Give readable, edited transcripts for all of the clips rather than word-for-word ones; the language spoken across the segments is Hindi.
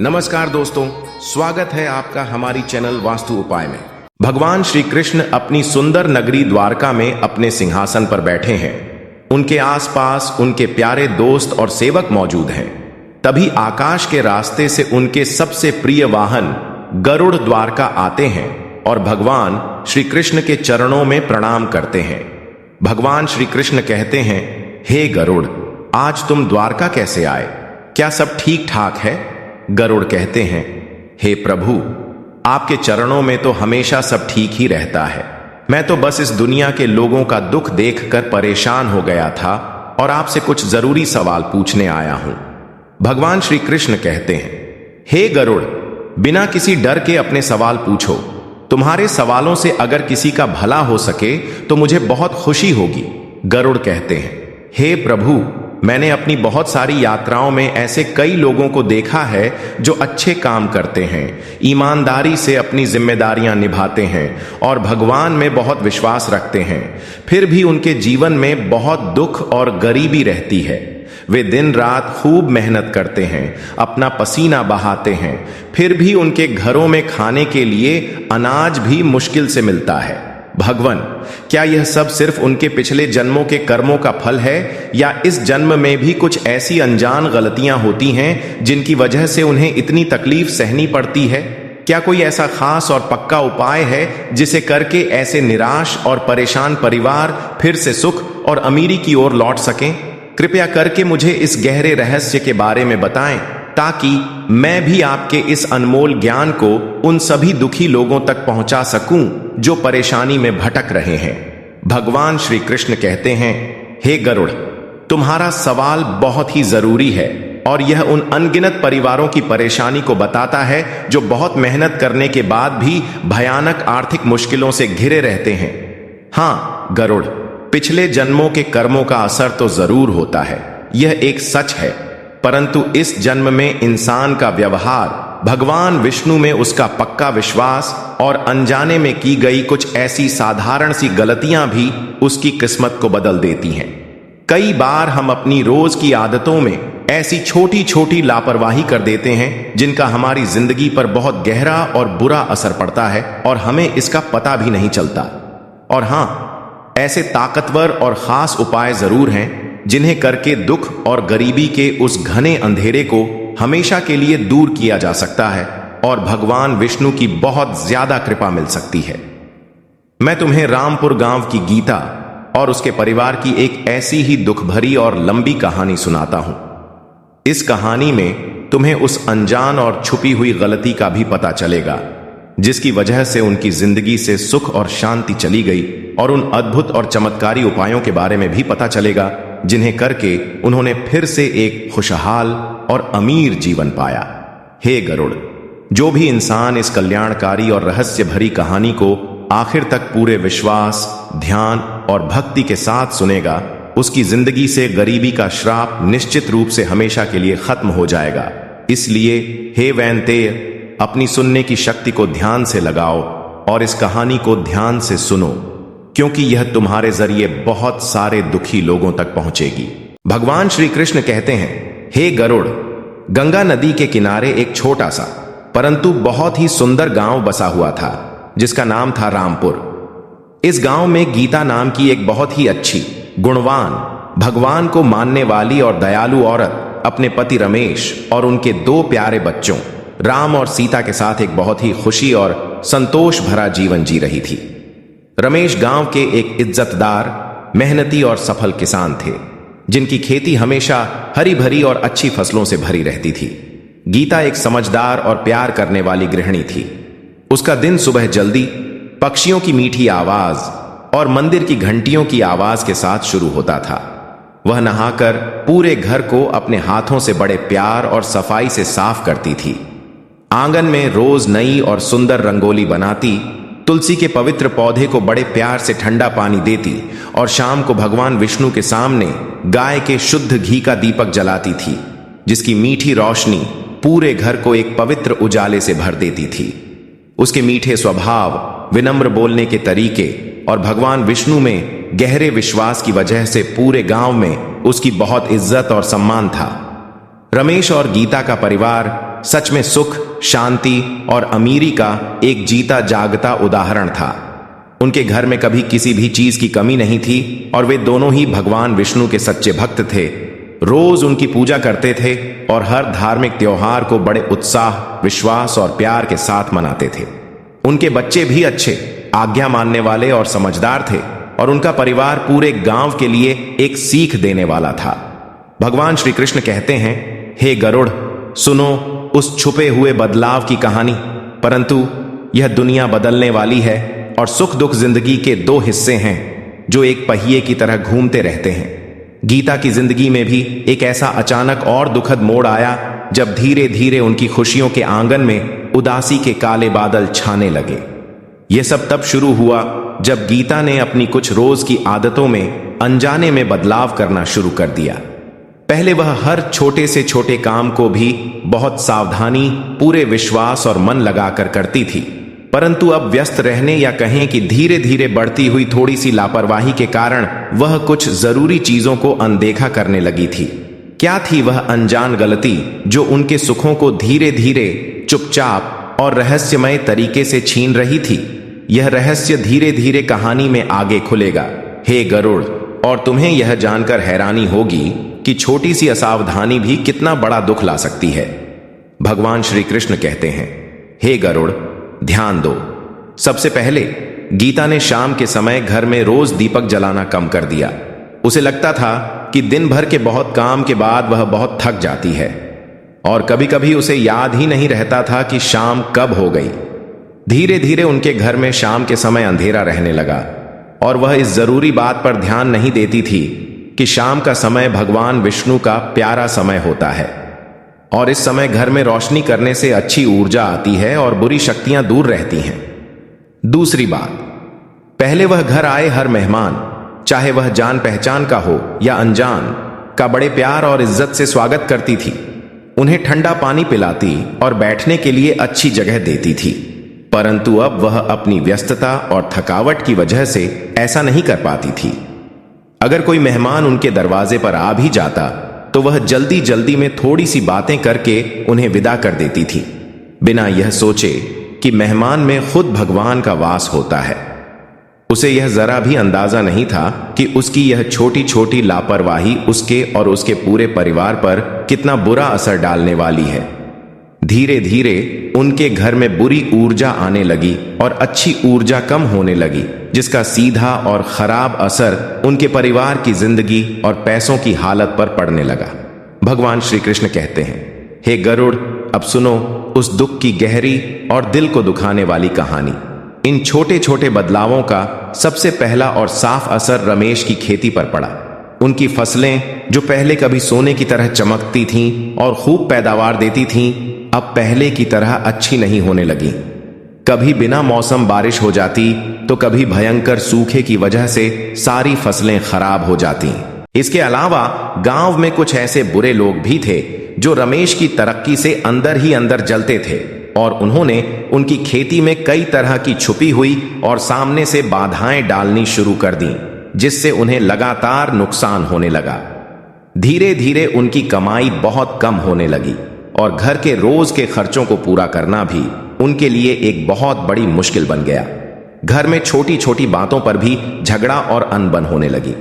नमस्कार दोस्तों, स्वागत है आपका हमारी चैनल वास्तु उपाय में। भगवान श्री कृष्ण अपनी सुंदर नगरी द्वारका में अपने सिंहासन पर बैठे हैं। उनके आसपास उनके प्यारे दोस्त और सेवक मौजूद हैं। तभी आकाश के रास्ते से उनके सबसे प्रिय वाहन गरुड़ द्वारका आते हैं और भगवान श्री कृष्ण के चरणों में प्रणाम करते हैं। भगवान श्री कृष्ण कहते हैं, हे गरुड़, आज तुम द्वारका कैसे आए? क्या सब ठीक ठाक है? गरुड़ कहते हैं, हे प्रभु, आपके चरणों में तो हमेशा सब ठीक ही रहता है। मैं तो बस इस दुनिया के लोगों का दुख देखकर परेशान हो गया था और आपसे कुछ जरूरी सवाल पूछने आया हूं। भगवान श्री कृष्ण कहते हैं, हे गरुड़, बिना किसी डर के अपने सवाल पूछो। तुम्हारे सवालों से अगर किसी का भला हो सके तो मुझे बहुत खुशी होगी। गरुड़ कहते हैं, हे प्रभु, मैंने अपनी बहुत सारी यात्राओं में ऐसे कई लोगों को देखा है जो अच्छे काम करते हैं, ईमानदारी से अपनी जिम्मेदारियां निभाते हैं और भगवान में बहुत विश्वास रखते हैं। फिर भी उनके जीवन में बहुत दुख और गरीबी रहती है। वे दिन रात खूब मेहनत करते हैं, अपना पसीना बहाते हैं, फिर भी उनके घरों में खाने के लिए अनाज भी मुश्किल से मिलता है। भगवान, क्या यह सब सिर्फ उनके पिछले जन्मों के कर्मों का फल है या इस जन्म में भी कुछ ऐसी अनजान गलतियां होती हैं जिनकी वजह से उन्हें इतनी तकलीफ सहनी पड़ती है? क्या कोई ऐसा खास और पक्का उपाय है जिसे करके ऐसे निराश और परेशान परिवार फिर से सुख और अमीरी की ओर लौट सकें? कृपया करके मुझे इस गहरे रहस्य के बारे में बताएं ताकि मैं भी आपके इस अनमोल ज्ञान को उन सभी दुखी लोगों तक पहुंचा सकूं जो परेशानी में भटक रहे हैं। भगवान श्री कृष्ण कहते हैं, हे गरुड़, तुम्हारा सवाल बहुत ही जरूरी है और यह उन अनगिनत परिवारों की परेशानी को बताता है जो बहुत मेहनत करने के बाद भी भयानक आर्थिक मुश्किलों से घिरे रहते हैं। हाँ गरुड़, पिछले जन्मों के कर्मों का असर तो जरूर होता है, यह एक सच है, परंतु इस जन्म में इंसान का व्यवहार, भगवान विष्णु में उसका पक्का विश्वास और अनजाने में की गई कुछ ऐसी साधारण सी गलतियां भी उसकी किस्मत को बदल देती हैं। कई बार हम अपनी रोज की आदतों में ऐसी छोटी छोटी लापरवाही कर देते हैं जिनका हमारी जिंदगी पर बहुत गहरा और बुरा असर पड़ता है और हमें इसका पता भी नहीं चलता। और हाँ, ऐसे ताकतवर और खास उपाय जरूर हैं जिन्हें करके दुख और गरीबी के उस घने अंधेरे को हमेशा के लिए दूर किया जा सकता है और भगवान विष्णु की बहुत ज्यादा कृपा मिल सकती है। मैं तुम्हें रामपुर गांव की गीता और उसके परिवार की एक ऐसी ही दुख भरी और लंबी कहानी सुनाता हूं। इस कहानी में तुम्हें उस अनजान और छुपी हुई गलती का भी पता चलेगा जिसकी वजह से उनकी जिंदगी से सुख और शांति चली गई, और उन अद्भुत और चमत्कारी उपायों के बारे में भी पता चलेगा जिन्हें करके उन्होंने फिर से एक खुशहाल और अमीर जीवन पाया। हे गरुड़, जो भी इंसान इस कल्याणकारी और रहस्य भरी कहानी को आखिर तक पूरे विश्वास, ध्यान और भक्ति के साथ सुनेगा, उसकी जिंदगी से गरीबी का श्राप निश्चित रूप से हमेशा के लिए खत्म हो जाएगा। इसलिए हे वैनतेय, अपनी सुनने की शक्ति को ध्यान से लगाओ और इस कहानी को ध्यान से सुनो, क्योंकि यह तुम्हारे जरिए बहुत सारे दुखी लोगों तक पहुंचेगी। भगवान श्री कृष्ण कहते हैं, हे गरुड़, गंगा नदी के किनारे एक छोटा सा परंतु बहुत ही सुंदर गांव बसा हुआ था जिसका नाम था रामपुर। इस गांव में गीता नाम की एक बहुत ही अच्छी, गुणवान, भगवान को मानने वाली और दयालु औरत अपने पति रमेश और उनके 2 प्यारे बच्चों राम और सीता के साथ एक बहुत ही खुशी और संतोष भरा जीवन जी रही थी। रमेश गांव के एक इज्जतदार, मेहनती और सफल किसान थे जिनकी खेती हमेशा हरी भरी और अच्छी फसलों से भरी रहती थी। गीता एक समझदार और प्यार करने वाली गृहिणी थी। उसका दिन सुबह जल्दी पक्षियों की मीठी आवाज और मंदिर की घंटियों की आवाज के साथ शुरू होता था। वह नहाकर पूरे घर को अपने हाथों से बड़े प्यार और सफाई से साफ करती थी। आंगन में रोज नई और सुंदर रंगोली बनाती, तुलसी के पवित्र पौधे को बड़े प्यार से ठंडा पानी देती और शाम को भगवान विष्णु के सामने गाय के शुद्ध घी का दीपक जलाती थी, जिसकी मीठी रोशनी पूरे घर को एक पवित्र उजाले से भर देती थी। उसके मीठे स्वभाव, विनम्र बोलने के तरीके और भगवान विष्णु में गहरे विश्वास की वजह से पूरे गांव में उसकी बहुत इज्जत और सम्मान था। रमेश और गीता का परिवार सच में सुख, शांति और अमीरी का एक जीता जागता उदाहरण था। उनके घर में कभी किसी भी चीज की कमी नहीं थी और वे दोनों ही भगवान विष्णु के सच्चे भक्त थे। रोज उनकी पूजा करते थे और हर धार्मिक त्योहार को बड़े उत्साह, विश्वास और प्यार के साथ मनाते थे। उनके बच्चे भी अच्छे, आज्ञा मानने वाले और समझदार थे और उनका परिवार पूरे गांव के लिए एक सीख देने वाला था। भगवान श्री कृष्ण कहते हैं, हे गरुड़, सुनो उस छुपे हुए बदलाव की कहानी। परंतु यह दुनिया बदलने वाली है और सुख दुख जिंदगी के दो हिस्से हैं जो एक पहिए की तरह घूमते रहते हैं। गीता की जिंदगी में भी एक ऐसा अचानक और दुखद मोड़ आया जब धीरे धीरे उनकी खुशियों के आंगन में उदासी के काले बादल छाने लगे। यह सब तब शुरू हुआ जब गीता ने अपनी कुछ रोज की आदतों में अनजाने में बदलाव करना शुरू कर दिया। पहले वह हर छोटे से छोटे काम को भी बहुत सावधानी, पूरे विश्वास और मन लगाकर करती थी, परंतु अब व्यस्त रहने या कहें कि धीरे धीरे बढ़ती हुई थोड़ी सी लापरवाही के कारण वह कुछ जरूरी चीजों को अनदेखा करने लगी थी। क्या थी वह अनजान गलती जो उनके सुखों को धीरे धीरे, चुपचाप और रहस्यमय तरीके से छीन रही थी? यह रहस्य धीरे धीरे कहानी में आगे खुलेगा, हे गरुड़, और तुम्हें यह जानकर हैरानी होगी कि छोटी सी असावधानी भी कितना बड़ा दुख ला सकती है। भगवान श्री कृष्ण कहते हैं, हे गरुड़, ध्यान दो। सबसे पहले गीता ने शाम के समय घर में रोज दीपक जलाना कम कर दिया। उसे लगता था कि दिन भर के बहुत काम के बाद वह बहुत थक जाती है और कभी कभी उसे याद ही नहीं रहता था कि शाम कब हो गई। धीरे धीरे उनके घर में शाम के समय अंधेरा रहने लगा और वह इस जरूरी बात पर ध्यान नहीं देती थी कि शाम का समय भगवान विष्णु का प्यारा समय होता है और इस समय घर में रोशनी करने से अच्छी ऊर्जा आती है और बुरी शक्तियां दूर रहती हैं। दूसरी बात, पहले वह घर आए हर मेहमान, चाहे वह जान पहचान का हो या अनजान, का बड़े प्यार और इज्जत से स्वागत करती थी। उन्हें ठंडा पानी पिलाती और बैठने के लिए अच्छी जगह देती थी। परंतु अब वह अपनी व्यस्तता और थकावट की वजह से ऐसा नहीं कर पाती थी। अगर कोई मेहमान उनके दरवाजे पर आ भी जाता तो वह जल्दी जल्दी में थोड़ी सी बातें करके उन्हें विदा कर देती थी, बिना यह सोचे कि मेहमान में खुद भगवान का वास होता है। उसे यह जरा भी अंदाजा नहीं था कि उसकी यह छोटी छोटी लापरवाही उसके और उसके पूरे परिवार पर कितना बुरा असर डालने वाली है। धीरे धीरे उनके घर में बुरी ऊर्जा आने लगी और अच्छी ऊर्जा कम होने लगी, जिसका सीधा और खराब असर उनके परिवार की जिंदगी और पैसों की हालत पर पड़ने लगा। भगवान श्री कृष्ण कहते हैं, हे गरुड़, अब सुनो उस दुख की गहरी और दिल को दुखाने वाली कहानी। इन छोटे छोटे बदलावों का सबसे पहला और साफ असर रमेश की खेती पर पड़ा। उनकी फसलें जो पहले कभी सोने की तरह चमकती थीं और खूब पैदावार देती थीं, अब पहले की तरह अच्छी नहीं होने लगी। कभी बिना मौसम बारिश हो जाती तो कभी भयंकर सूखे की वजह से सारी फसलें खराब हो जाती। इसके अलावा गांव में कुछ ऐसे बुरे लोग भी थे जो रमेश की तरक्की से अंदर ही अंदर जलते थे और उन्होंने उनकी खेती में कई तरह की छुपी हुई और सामने से बाधाएं डालनी शुरू कर दी, जिससे उन्हें लगातार नुकसान होने लगा। धीरे धीरे उनकी कमाई बहुत कम होने लगी और घर के रोज के खर्चों को पूरा करना भी उनके लिए एक बहुत बड़ी मुश्किल बन गया। घर में छोटी छोटी बातों पर भी झगड़ा और अनबन होने लगी।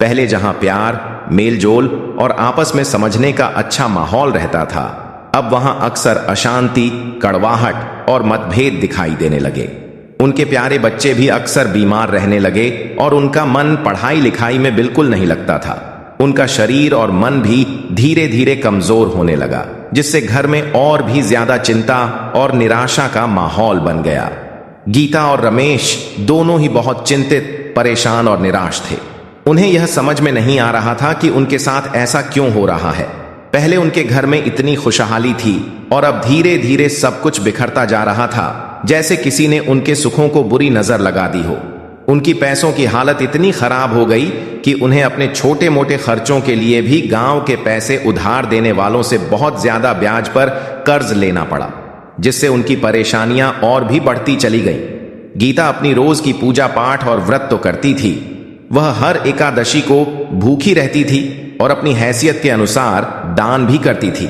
पहले जहां प्यार, मेलजोल और आपस में समझने का अच्छा माहौल रहता था, अब वहां अक्सर अशांति, कड़वाहट और मतभेद दिखाई देने लगे। उनके प्यारे बच्चे भी अक्सर बीमार रहने लगे और उनका मन पढ़ाई लिखाई में बिल्कुल नहीं लगता था। उनका शरीर और मन भी धीरे धीरे कमजोर होने लगा, जिससे घर में और भी ज्यादा चिंता और निराशा का माहौल बन गया। गीता और रमेश दोनों ही बहुत चिंतित, परेशान और निराश थे। उन्हें यह समझ में नहीं आ रहा था कि उनके साथ ऐसा क्यों हो रहा है। पहले उनके घर में इतनी खुशहाली थी और अब धीरे धीरे सब कुछ बिखरता जा रहा था, जैसे किसी ने उनके सुखों को बुरी नजर लगा दी हो। उनकी पैसों की हालत इतनी खराब हो गई कि उन्हें अपने छोटे मोटे खर्चों के लिए भी गांव के पैसे उधार देने वालों से बहुत ज्यादा ब्याज पर कर्ज लेना पड़ा, जिससे उनकी परेशानियां और भी बढ़ती चली गईं। गीता अपनी रोज की पूजा पाठ और व्रत तो करती थी, वह हर एकादशी को भूखी रहती थी और अपनी हैसियत के अनुसार दान भी करती थी।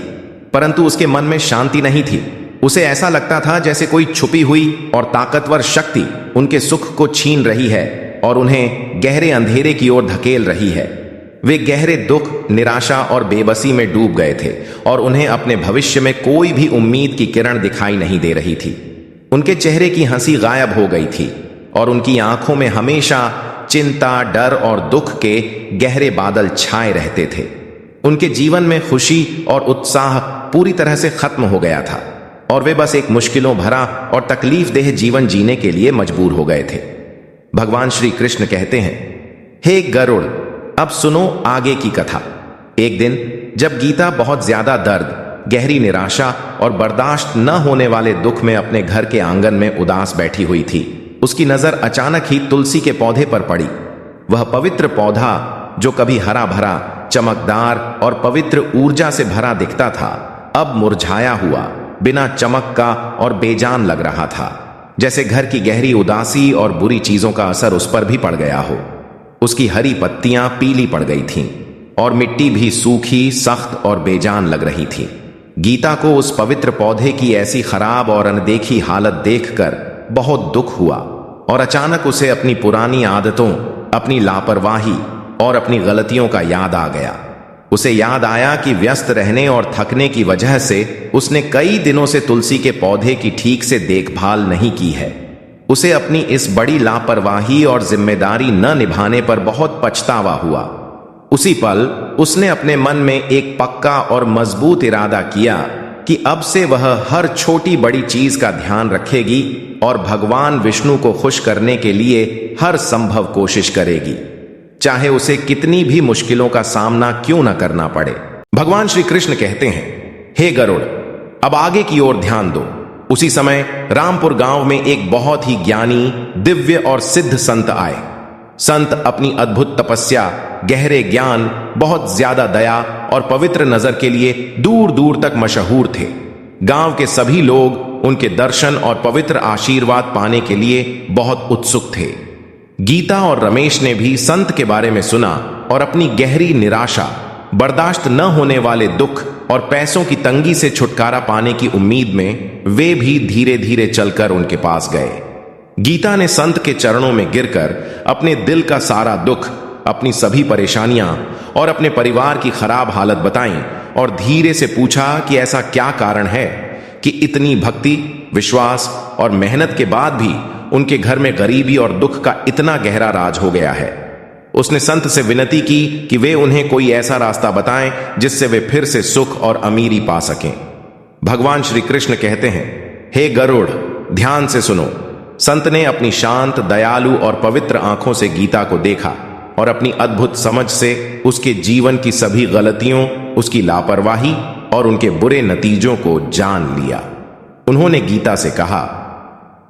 परंतु उसके मन में शांति नहीं थी। उसे ऐसा लगता था जैसे कोई छुपी हुई और ताकतवर शक्ति उनके सुख को छीन रही है और उन्हें गहरे अंधेरे की ओर धकेल रही है। वे गहरे दुख, निराशा और बेबसी में डूब गए थे और उन्हें अपने भविष्य में कोई भी उम्मीद की किरण दिखाई नहीं दे रही थी। उनके चेहरे की हंसी गायब हो गई थी और उनकी आंखों में हमेशा चिंता, डर और दुख के गहरे बादल छाए रहते थे। उनके जीवन में खुशी और उत्साह पूरी तरह से खत्म हो गया था और वे बस एक मुश्किलों भरा और तकलीफदेह जीवन जीने के लिए मजबूर हो गए थे। भगवान श्री कृष्ण कहते हैं, हे गरुड़, अब सुनो आगे की कथा। एक दिन जब गीता बहुत ज्यादा दर्द, गहरी निराशा और बर्दाश्त न होने वाले दुख में अपने घर के आंगन में उदास बैठी हुई थी, उसकी नजर अचानक ही तुलसी के पौधे पर पड़ी। वह पवित्र पौधा जो कभी हरा भरा, चमकदार और पवित्र ऊर्जा से भरा दिखता था, अब मुरझाया हुआ, बिना चमक का और बेजान लग रहा था, जैसे घर की गहरी उदासी और बुरी चीजों का असर उस पर भी पड़ गया हो। उसकी हरी पत्तियां पीली पड़ गई थीं और मिट्टी भी सूखी, सख्त और बेजान लग रही थी। गीता को उस पवित्र पौधे की ऐसी खराब और अनदेखी हालत देखकर बहुत दुख हुआ और अचानक उसे अपनी पुरानी आदतों, अपनी लापरवाही और अपनी गलतियों का याद आ गया। उसे याद आया कि व्यस्त रहने और थकने की वजह से उसने कई दिनों से तुलसी के पौधे की ठीक से देखभाल नहीं की है। उसे अपनी इस बड़ी लापरवाही और जिम्मेदारी न निभाने पर बहुत पछतावा हुआ। उसी पल उसने अपने मन में एक पक्का और मजबूत इरादा किया कि अब से वह हर छोटी बड़ी चीज का ध्यान रखेगी और भगवान विष्णु को खुश करने के लिए हर संभव कोशिश करेगी, चाहे उसे कितनी भी मुश्किलों का सामना क्यों न करना पड़े। भगवान श्री कृष्ण कहते हैं, हे गरुड़, अब आगे की ओर ध्यान दो। उसी समय रामपुर गांव में एक बहुत ही ज्ञानी, दिव्य और सिद्ध संत आए। संत अपनी अद्भुत तपस्या, गहरे ज्ञान, बहुत ज्यादा दया और पवित्र नजर के लिए दूर दूर तक मशहूर थे। गांव के सभी लोग उनके दर्शन और पवित्र आशीर्वाद पाने के लिए बहुत उत्सुक थे। गीता और रमेश ने भी संत के बारे में सुना और अपनी गहरी निराशा, बर्दाश्त न होने वाले दुख और पैसों की तंगी से छुटकारा पाने की उम्मीद में वे भी धीरे धीरे चलकर उनके पास गए। गीता ने संत के चरणों में गिरकर अपने दिल का सारा दुख, अपनी सभी परेशानियां और अपने परिवार की खराब हालत बताई और धीरे से पूछा कि ऐसा क्या कारण है कि इतनी भक्ति, विश्वास और मेहनत के बाद भी उनके घर में गरीबी और दुख का इतना गहरा राज हो गया है। उसने संत से विनती की कि वे उन्हें कोई ऐसा रास्ता बताएं जिससे वे फिर से सुख और अमीरी पा सकें। भगवान श्री कृष्ण कहते हैं, हे गरुड़, ध्यान से सुनो। संत ने अपनी शांत, दयालु और पवित्र आंखों से गीता को देखा और अपनी अद्भुत समझ से उसके जीवन की सभी गलतियों, उसकी लापरवाही और उनके बुरे नतीजों को जान लिया। उन्होंने गीता से कहा,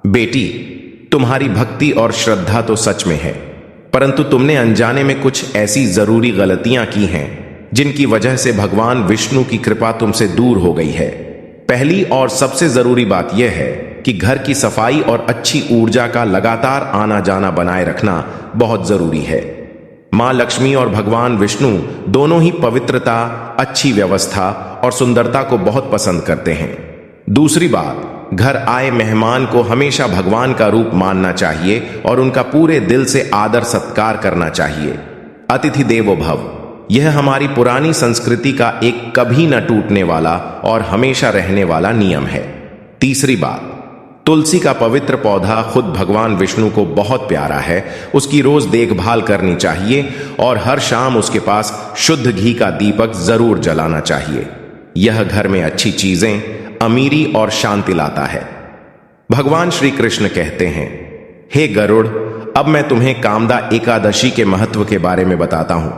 बेटी, तुम्हारी भक्ति और श्रद्धा तो सच में है, परंतु तुमने अनजाने में कुछ ऐसी जरूरी गलतियां की हैं जिनकी वजह से भगवान विष्णु की कृपा तुमसे दूर हो गई है। पहली और सबसे जरूरी बात यह है कि घर की सफाई और अच्छी ऊर्जा का लगातार आना जाना बनाए रखना बहुत जरूरी है। मां लक्ष्मी और भगवान विष्णु दोनों ही पवित्रता, अच्छी व्यवस्था और सुंदरता को बहुत पसंद करते हैं। दूसरी बात, घर आए मेहमान को हमेशा भगवान का रूप मानना चाहिए और उनका पूरे दिल से आदर सत्कार करना चाहिए। अतिथि देवो भव, यह हमारी पुरानी संस्कृति का एक कभी न टूटने वाला और हमेशा रहने वाला नियम है। तीसरी बात, तुलसी का पवित्र पौधा खुद भगवान विष्णु को बहुत प्यारा है। उसकी रोज देखभाल करनी चाहिए और हर शाम उसके पास शुद्ध घी का दीपक जरूर जलाना चाहिए। यह घर में अच्छी चीजें, अमीरी और शांति लाता है। भगवान श्री कृष्ण कहते हैं, हे गरुड़, अब मैं तुम्हें कामदा एकादशी के महत्व के बारे में बताता हूं।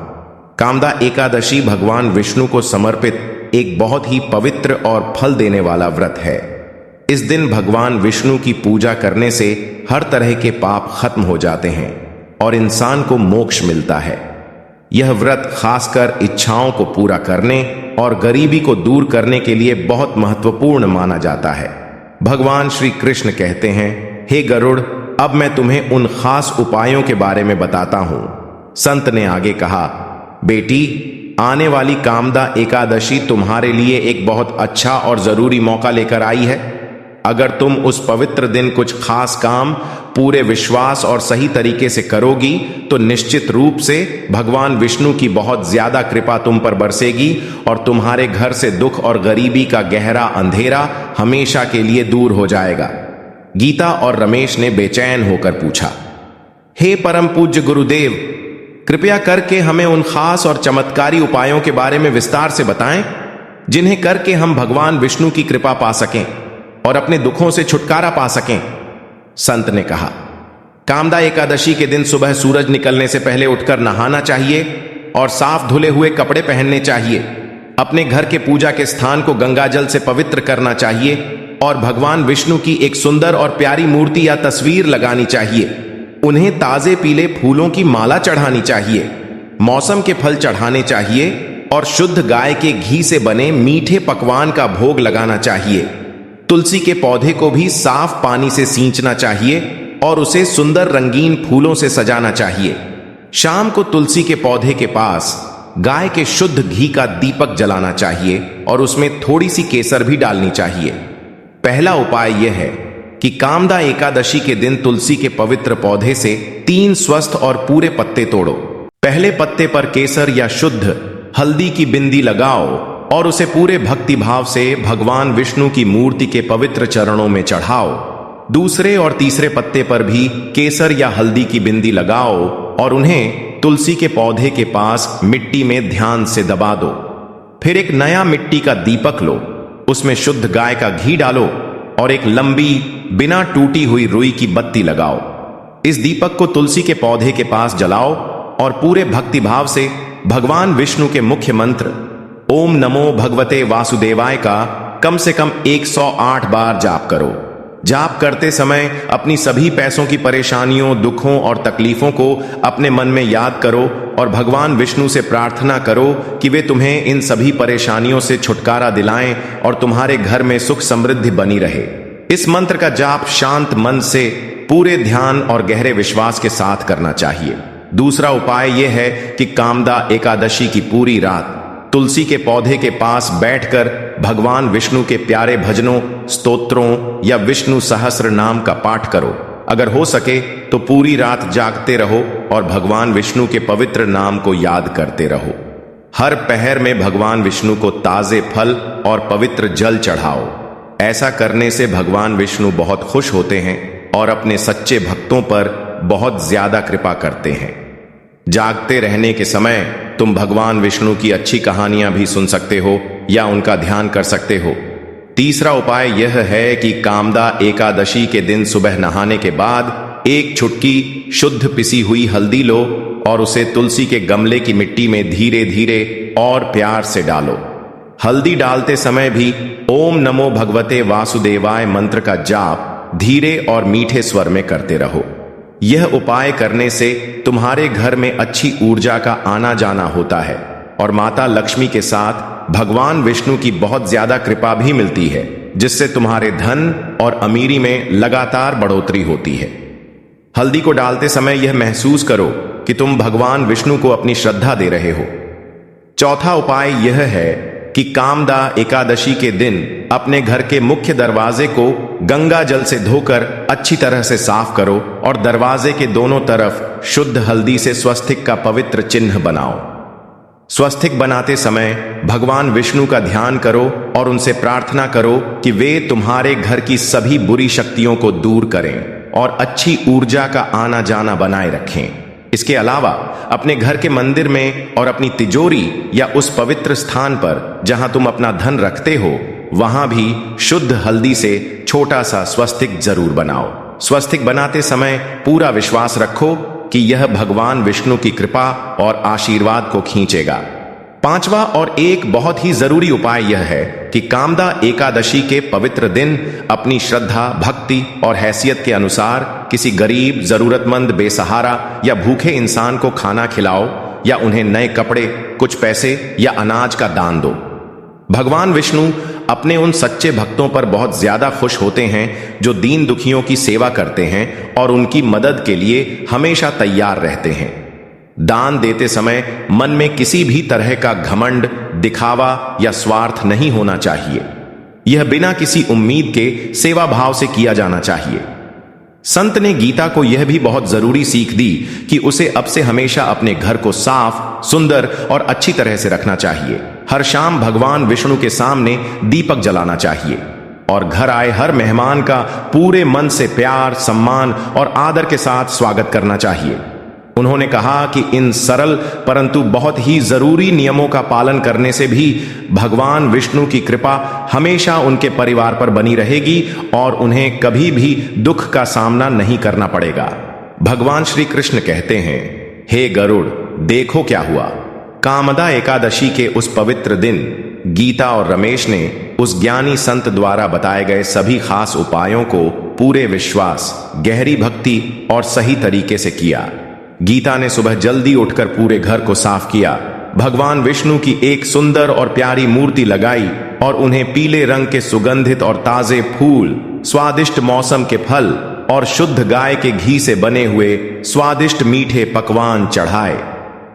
कामदा एकादशी भगवान विष्णु को समर्पित एक बहुत ही पवित्र और फल देने वाला व्रत है। इस दिन भगवान विष्णु की पूजा करने से हर तरह के पाप खत्म हो जाते हैं और इंसान को मोक्ष मिलता है। यह व्रत खासकर इच्छाओं को पूरा करने और गरीबी को दूर करने के लिए बहुत महत्वपूर्ण माना जाता है। भगवान श्री कृष्ण कहते हैं, हे गरुड़, अब मैं तुम्हें उन खास उपायों के बारे में बताता हूं। संत ने आगे कहा, बेटी, आने वाली कामदा एकादशी तुम्हारे लिए एक बहुत अच्छा और जरूरी मौका लेकर आई है। अगर तुम उस पवित्र दिन कुछ खास काम पूरे विश्वास और सही तरीके से करोगी तो निश्चित रूप से भगवान विष्णु की बहुत ज्यादा कृपा तुम पर बरसेगी और तुम्हारे घर से दुख और गरीबी का गहरा अंधेरा हमेशा के लिए दूर हो जाएगा। गीता और रमेश ने बेचैन होकर पूछा, हे परम पूज्य गुरुदेव, कृपया करके हमें उन खास और चमत्कारी उपायों के बारे में विस्तार से बताएं जिन्हें करके हम भगवान विष्णु की कृपा पा सकें और अपने दुखों से छुटकारा पा सकें। संत ने कहा, कामदा एकादशी के दिन सुबह सूरज निकलने से पहले उठकर नहाना चाहिए और साफ धुले हुए कपड़े पहनने चाहिए। अपने घर के पूजा के स्थान को गंगा जल से पवित्र करना चाहिए और भगवान विष्णु की एक सुंदर और प्यारी मूर्ति या तस्वीर लगानी चाहिए। उन्हें ताजे पीले फूलों की माला चढ़ानी चाहिए, मौसम के फल चढ़ाने चाहिए और शुद्ध गाय के घी से बने मीठे पकवान का भोग लगाना चाहिए। तुलसी के पौधे को भी साफ पानी से सींचना चाहिए और उसे सुंदर रंगीन फूलों से सजाना चाहिए। शाम को तुलसी के पौधे के पास गाय के शुद्ध घी का दीपक जलाना चाहिए और उसमें थोड़ी सी केसर भी डालनी चाहिए। पहला उपाय यह है कि कामदा एकादशी के दिन तुलसी के पवित्र पौधे से 3 स्वस्थ और पूरे पत्ते तोड़ो। पहले पत्ते पर केसर या शुद्ध हल्दी की बिंदी लगाओ और उसे पूरे भक्ति भाव से भगवान विष्णु की मूर्ति के पवित्र चरणों में चढ़ाओ। दूसरे और तीसरे पत्ते पर भी केसर या हल्दी की बिंदी लगाओ और उन्हें तुलसी के पौधे के पास मिट्टी में ध्यान से दबा दो। फिर एक नया मिट्टी का दीपक लो, उसमें शुद्ध गाय का घी डालो और एक लंबी बिना टूटी हुई रुई की बत्ती लगाओ। इस दीपक को तुलसी के पौधे के पास जलाओ और पूरे भक्ति भाव से भगवान विष्णु के मुख्य मंत्र ओम नमो भगवते वासुदेवाय का कम से कम 108 बार जाप करो। जाप करते समय अपनी सभी पैसों की परेशानियों, दुखों और तकलीफों को अपने मन में याद करो और भगवान विष्णु से प्रार्थना करो कि वे तुम्हें इन सभी परेशानियों से छुटकारा दिलाएं और तुम्हारे घर में सुख समृद्धि बनी रहे। इस मंत्र का जाप शांत मन से, पूरे ध्यान और गहरे विश्वास के साथ करना चाहिए। दूसरा उपाय यह है कि कामदा एकादशी की पूरी रात तुलसी के पौधे के पास बैठकर भगवान विष्णु के प्यारे भजनों, स्तोत्रों या विष्णु सहस्त्र नाम का पाठ करो। अगर हो सके तो पूरी रात जागते रहो और भगवान विष्णु के पवित्र नाम को याद करते रहो। हर पहर में भगवान विष्णु को ताजे फल और पवित्र जल चढ़ाओ। ऐसा करने से भगवान विष्णु बहुत खुश होते हैं और अपने सच्चे भक्तों पर बहुत ज्यादा कृपा करते हैं। जागते रहने के समय तुम भगवान विष्णु की अच्छी कहानियां भी सुन सकते हो या उनका ध्यान कर सकते हो। तीसरा उपाय यह है कि कामदा एकादशी के दिन सुबह नहाने के बाद एक चुटकी शुद्ध पिसी हुई हल्दी लो और उसे तुलसी के गमले की मिट्टी में धीरे धीरे और प्यार से डालो। हल्दी डालते समय भी ओम नमो भगवते वासुदेवाय मंत्र का जाप धीरे और मीठे स्वर में करते रहो। यह उपाय करने से तुम्हारे घर में अच्छी ऊर्जा का आना जाना होता है और माता लक्ष्मी के साथ भगवान विष्णु की बहुत ज्यादा कृपा भी मिलती है, जिससे तुम्हारे धन और अमीरी में लगातार बढ़ोतरी होती है। हल्दी को डालते समय यह महसूस करो कि तुम भगवान विष्णु को अपनी श्रद्धा दे रहे हो। चौथा उपाय यह है कि कामदा एकादशी के दिन अपने घर के मुख्य दरवाजे को गंगा जल से धोकर अच्छी तरह से साफ करो और दरवाजे के दोनों तरफ शुद्ध हल्दी से स्वस्तिक का पवित्र चिन्ह बनाओ। स्वस्तिक बनाते समय भगवान विष्णु का ध्यान करो और उनसे प्रार्थना करो कि वे तुम्हारे घर की सभी बुरी शक्तियों को दूर करें और अच्छी ऊर्जा का आना जाना बनाए रखें। इसके अलावा अपने घर के मंदिर में और अपनी तिजोरी या उस पवित्र स्थान पर जहां तुम अपना धन रखते हो, वहां भी शुद्ध हल्दी से छोटा सा स्वस्तिक जरूर बनाओ। स्वस्तिक बनाते समय पूरा विश्वास रखो कि यह भगवान विष्णु की कृपा और आशीर्वाद को खींचेगा। पांचवा और एक बहुत ही जरूरी उपाय यह है कि कामदा एकादशी के पवित्र दिन अपनी श्रद्धा, भक्ति और हैसियत के अनुसार किसी गरीब, जरूरतमंद, बेसहारा या भूखे इंसान को खाना खिलाओ या उन्हें नए कपड़े, कुछ पैसे या अनाज का दान दो। भगवान विष्णु अपने उन सच्चे भक्तों पर बहुत ज्यादा खुश होते हैं जो दीन दुखियों की सेवा करते हैं और उनकी मदद के लिए हमेशा तैयार रहते हैं। दान देते समय मन में किसी भी तरह का घमंड, दिखावा या स्वार्थ नहीं होना चाहिए। यह बिना किसी उम्मीद के सेवा भाव से किया जाना चाहिए। संत ने गीता को यह भी बहुत जरूरी सीख दी कि उसे अब से हमेशा अपने घर को साफ, सुंदर और अच्छी तरह से रखना चाहिए। हर शाम भगवान विष्णु के सामने दीपक जलाना चाहिए और घर आए हर मेहमान का पूरे मन से प्यार, सम्मान और आदर के साथ स्वागत करना चाहिए। उन्होंने कहा कि इन सरल परंतु बहुत ही जरूरी नियमों का पालन करने से भी भगवान विष्णु की कृपा हमेशा उनके परिवार पर बनी रहेगी और उन्हें कभी भी दुख का सामना नहीं करना पड़ेगा। भगवान श्री कृष्ण कहते हैं, हे गरुड़, देखो क्या हुआ। कामदा एकादशी के उस पवित्र दिन गीता और रमेश ने उस ज्ञानी संत द्वारा बताए गए सभी खास उपायों को पूरे विश्वास, गहरी भक्ति और सही तरीके से किया। गीता ने सुबह जल्दी उठकर पूरे घर को साफ किया, भगवान विष्णु की एक सुंदर और प्यारी मूर्ति लगाई और उन्हें पीले रंग के सुगंधित और ताजे फूल, स्वादिष्ट मौसम के फल और शुद्ध गाय के घी से बने हुए स्वादिष्ट मीठे पकवान चढ़ाए।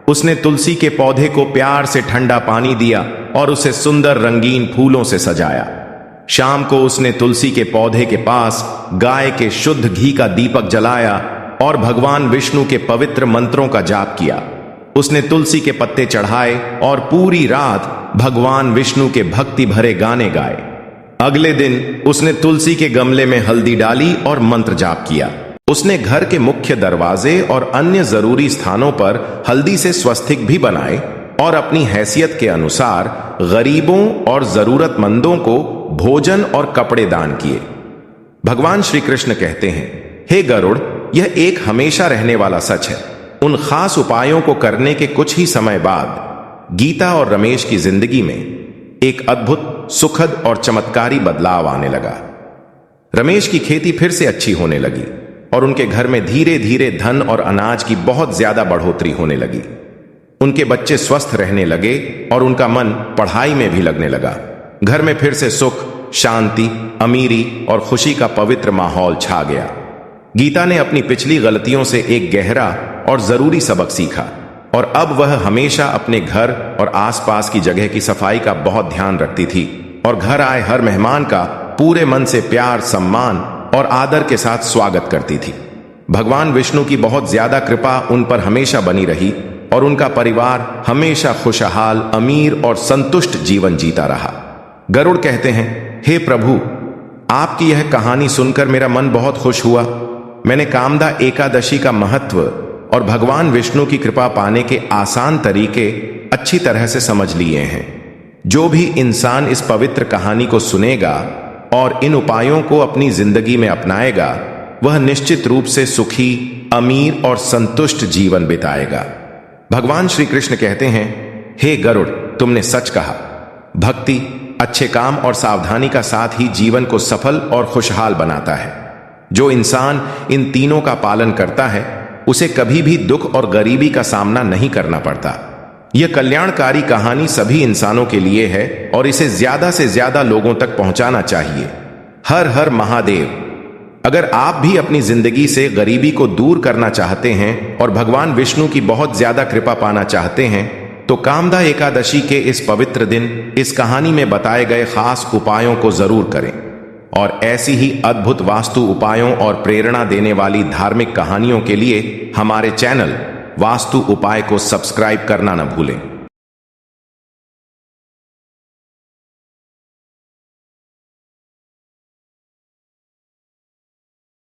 उसने तुलसी के पौधे को प्यार से ठंडा पानी दिया और उसे सुंदर रंगीन फूलों से सजाया। शाम को उसने तुलसी के पौधे के पास गाय के शुद्ध घी का दीपक जलाया और भगवान विष्णु के पवित्र मंत्रों का जाप किया। उसने तुलसी के पत्ते चढ़ाए और पूरी रात भगवान विष्णु के भक्ति भरे गाने गाए। अगले दिन उसने तुलसी के गमले में हल्दी डाली और मंत्र जाप किया। उसने घर के मुख्य दरवाजे और अन्य जरूरी स्थानों पर हल्दी से स्वस्तिक भी बनाए और अपनी हैसियत के अनुसार गरीबों और जरूरतमंदों को भोजन और कपड़े दान किए। भगवान श्री कृष्ण कहते हैं, हे गरुड़, यह एक हमेशा रहने वाला सच है। उन खास उपायों को करने के कुछ ही समय बाद गीता और रमेश की जिंदगी में एक अद्भुत, सुखद और चमत्कारी बदलाव आने लगा। रमेश की खेती फिर से अच्छी होने लगी और उनके घर में धीरे धीरे धन और अनाज की बहुत ज्यादा बढ़ोतरी होने लगी। उनके बच्चे स्वस्थ रहने लगे और उनका मन पढ़ाई में भी लगने लगा। घर में फिर से सुख, शांति, अमीरी और खुशी का पवित्र माहौल छा गया। गीता ने अपनी पिछली गलतियों से एक गहरा और जरूरी सबक सीखा और अब वह हमेशा अपने घर और आसपास की जगह की सफाई का बहुत ध्यान रखती थी और घर आए हर मेहमान का पूरे मन से प्यार, सम्मान और आदर के साथ स्वागत करती थी। भगवान विष्णु की बहुत ज्यादा कृपा उन पर हमेशा बनी रही और उनका परिवार हमेशा खुशहाल, अमीर और संतुष्ट जीवन जीता रहा। गरुड़ कहते हैं, हे प्रभु, आपकी यह कहानी सुनकर मेरा मन बहुत खुश हुआ। मैंने कामदा एकादशी का महत्व और भगवान विष्णु की कृपा पाने के आसान तरीके अच्छी तरह से समझ लिए हैं। जो भी इंसान इस पवित्र कहानी को सुनेगा और इन उपायों को अपनी जिंदगी में अपनाएगा, वह निश्चित रूप से सुखी, अमीर और संतुष्ट जीवन बिताएगा। भगवान श्री कृष्ण कहते हैं, हे गरुड़, तुमने सच कहा। भक्ति, अच्छे काम और सावधानी का साथ ही जीवन को सफल और खुशहाल बनाता है। जो इंसान इन तीनों का पालन करता है, उसे कभी भी दुख और गरीबी का सामना नहीं करना पड़ता। यह कल्याणकारी कहानी सभी इंसानों के लिए है और इसे ज्यादा से ज्यादा लोगों तक पहुंचाना चाहिए। हर हर महादेव। अगर आप भी अपनी जिंदगी से गरीबी को दूर करना चाहते हैं और भगवान विष्णु की बहुत ज्यादा कृपा पाना चाहते हैं, तो कामदा एकादशी के इस पवित्र दिन इस कहानी में बताए गए खास उपायों को जरूर करें और ऐसी ही अद्भुत वास्तु उपायों और प्रेरणा देने वाली धार्मिक कहानियों के लिए हमारे चैनल वास्तु उपाय को सब्सक्राइब करना न भूलें।